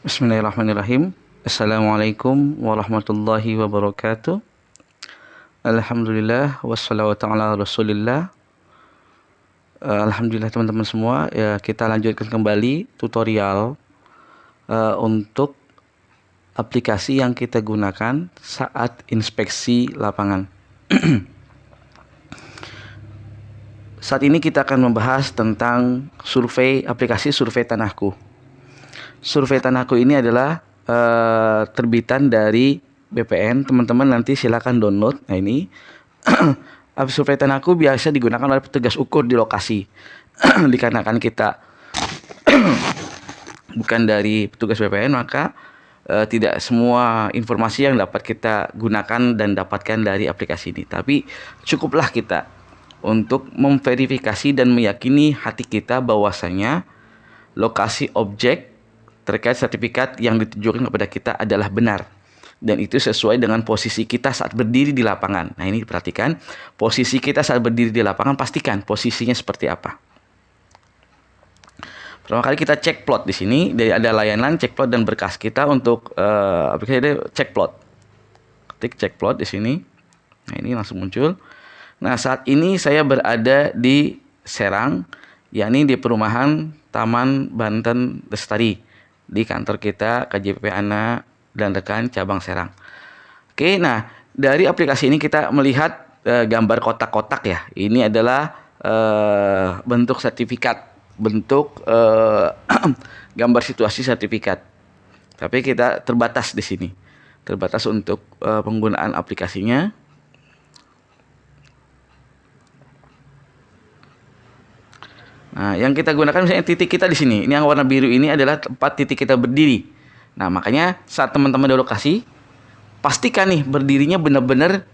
Bismillahirrahmanirrahim. Assalamualaikum warahmatullahi wabarakatuh. Alhamdulillah wassalatu ala rasulillah. Alhamdulillah teman-teman semua, ya, kita lanjutkan kembali tutorial untuk aplikasi yang kita gunakan saat inspeksi lapangan. Saat ini kita akan membahas tentang aplikasi survei tanahku. Survei tanahku ini adalah terbitan dari BPN. Teman-teman nanti silakan download. Nah, ini survei tanahku biasa digunakan oleh petugas ukur di lokasi. Dikarenakan kita bukan dari petugas BPN, maka tidak semua informasi yang dapat kita gunakan dan dapatkan dari aplikasi ini. Tapi cukuplah kita untuk memverifikasi dan meyakini hati kita bahwasanya lokasi objek terkait sertifikat yang ditujukan kepada kita adalah benar, dan itu sesuai dengan posisi kita saat berdiri di lapangan. Nah, ini perhatikan posisi kita saat berdiri di lapangan, pastikan posisinya seperti apa. Pertama kali kita cek plot di sini, ada layanan cek plot dan berkas kita untuk aplikasi cek plot. Ketik cek plot di sini. Nah, ini langsung muncul. Nah, saat ini saya berada di Serang, yakni di perumahan Taman Banten Lestari, di kantor kita KJP Ana dan rekan cabang Serang. Oke, nah dari aplikasi ini kita melihat gambar kotak-kotak ya. Ini adalah bentuk sertifikat, bentuk gambar situasi sertifikat. Tapi kita terbatas di sini, terbatas untuk penggunaan aplikasinya. Nah, yang kita gunakan misalnya titik kita di sini. Ini yang warna biru ini adalah tempat titik kita berdiri. Nah, makanya saat teman-teman di lokasi, pastikan nih berdirinya benar-benar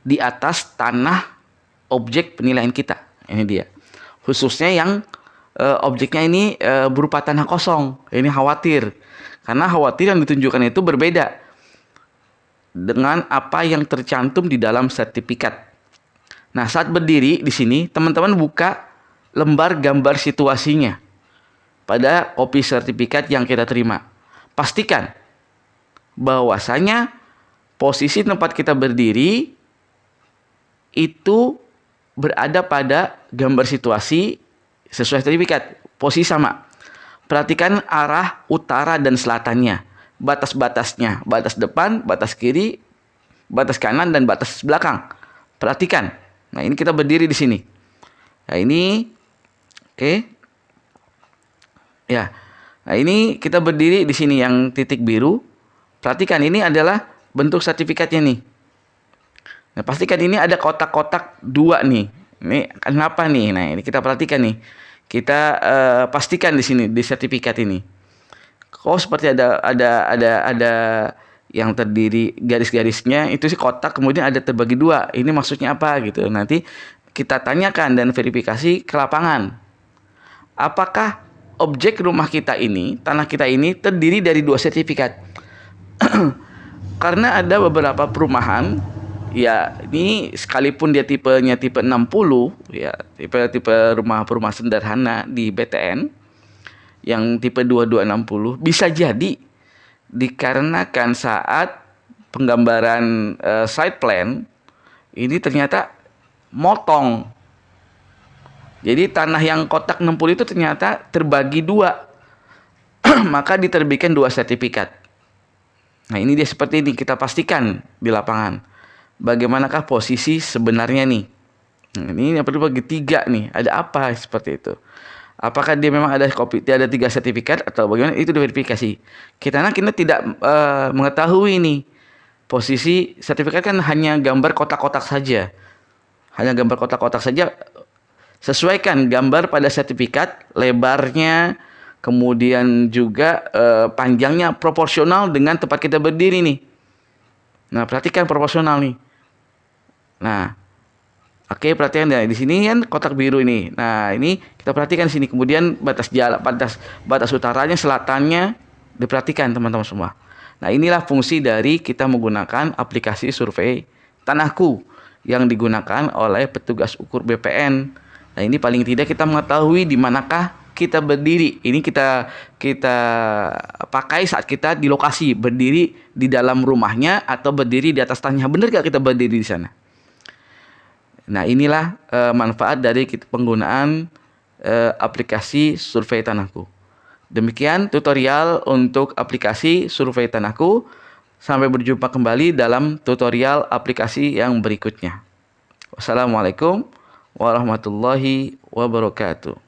di atas tanah objek penilaian kita. Ini dia. Khususnya yang objeknya ini berupa tanah kosong. Ini khawatir. Karena khawatir yang ditunjukkan itu berbeda dengan apa yang tercantum di dalam sertifikat. Nah, saat berdiri di sini, teman-teman buka lembar gambar situasinya pada kopi sertifikat yang kita terima. Pastikan bahwasanya posisi tempat kita berdiri itu berada pada gambar situasi sesuai sertifikat, posisi sama. Perhatikan arah utara dan selatannya, batas-batasnya, batas depan, batas kiri, batas kanan, dan batas belakang. Perhatikan. Nah, ini kita berdiri di sini. Nah, ini oke. Ya. Nah, ini kita berdiri di sini yang titik biru. Perhatikan, ini adalah bentuk sertifikatnya nih. Nah, pastikan ini ada kotak-kotak dua nih. Ini kenapa nih? Nah, ini kita perhatikan nih. Kita pastikan di sini di sertifikat ini. Kok seperti ada yang terdiri garis-garisnya itu sih kotak, kemudian ada terbagi dua. Ini maksudnya apa gitu. Nanti kita tanyakan dan verifikasi ke lapangan. Apakah objek rumah kita ini, tanah kita ini terdiri dari dua sertifikat? Karena ada beberapa perumahan, ya ini sekalipun dia tipenya tipe 60, ya tipe rumah sederhana di BTN, yang tipe 2260, bisa jadi dikarenakan saat penggambaran site plan, ini ternyata motong. Jadi tanah yang kotak 60 itu ternyata terbagi dua. Maka diterbitkan dua sertifikat. Nah, ini dia seperti ini. Kita pastikan di lapangan bagaimanakah posisi sebenarnya nih. Nah, ini yang perlu bagi tiga nih. Ada apa seperti itu? Apakah dia memang ada tiga sertifikat atau bagaimana? Itu diverifikasi. Kita tidak mengetahui nih. Posisi sertifikat kan hanya gambar kotak-kotak saja. Hanya gambar kotak-kotak saja. Sesuaikan gambar pada sertifikat, lebarnya, kemudian juga panjangnya proporsional dengan tempat kita berdiri nih. Nah, perhatikan proporsional nih. Nah, oke, perhatikan ya, di sini kan kotak biru ini. Nah, ini kita perhatikan sini. Kemudian batas jalan, batas utaranya, selatannya diperhatikan teman-teman semua. Nah, inilah fungsi dari kita menggunakan aplikasi survei tanahku yang digunakan oleh petugas ukur BPN. Nah, ini paling tidak kita mengetahui di manakah kita berdiri. Ini kita pakai saat kita di lokasi, berdiri di dalam rumahnya atau berdiri di atas tanahnya. Benar gak kita berdiri di sana? Nah, inilah manfaat dari penggunaan aplikasi Survei Tanahku. Demikian tutorial untuk aplikasi Survei Tanahku. Sampai berjumpa kembali dalam tutorial aplikasi yang berikutnya. Wassalamualaikum warahmatullahi wabarakatuh.